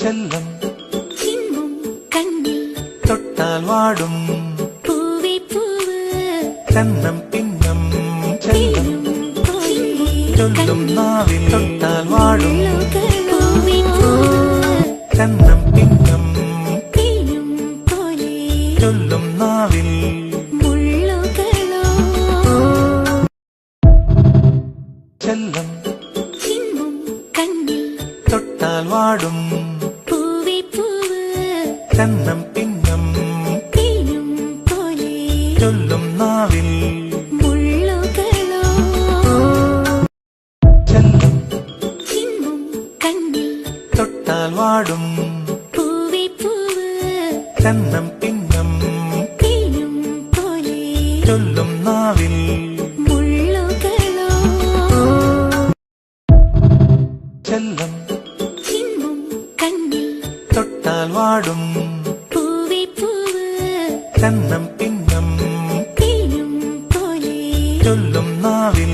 ചെല്ലം ചിമ്മും കണ്ണിൽ തൊട്ടാൽ വാടും പൂവേ പൂവ് കന്നം പിന്നം ചെല്ലം ചൊല്ലും നാവിൽ തൊട്ടാൽ വാടും പൂവേ പൂവ് കന്നം പിന്നം പോലെ ചൊല്ലും നാവിൽ മുള്ളുകളോ ചെല്ലം ചിമ്മും കണ്ണിൽ തൊട്ടാൽ വാടും പൂവേ പൂവ് കന്നം പിന്നം പോലെ ചൊല്ലും നാവിൽ മുള്ളുകളോ ചെല്ലം ചിമ്മും കണ്ണിൽ തൊട്ടാൽ വാടും പൂവേ പൂവ് കന്നം പിന്നം പോലെ ചൊല്ലും നാവിൽ മുള്ളുകളോ ചെല്ലം ചിമ്മും കണ്ണിൽ തൊട്ടാൽ വാടും പൂവേ പൂവ് കന്നം പിന്നം പോലെ ചൊല്ലും നാവിൽ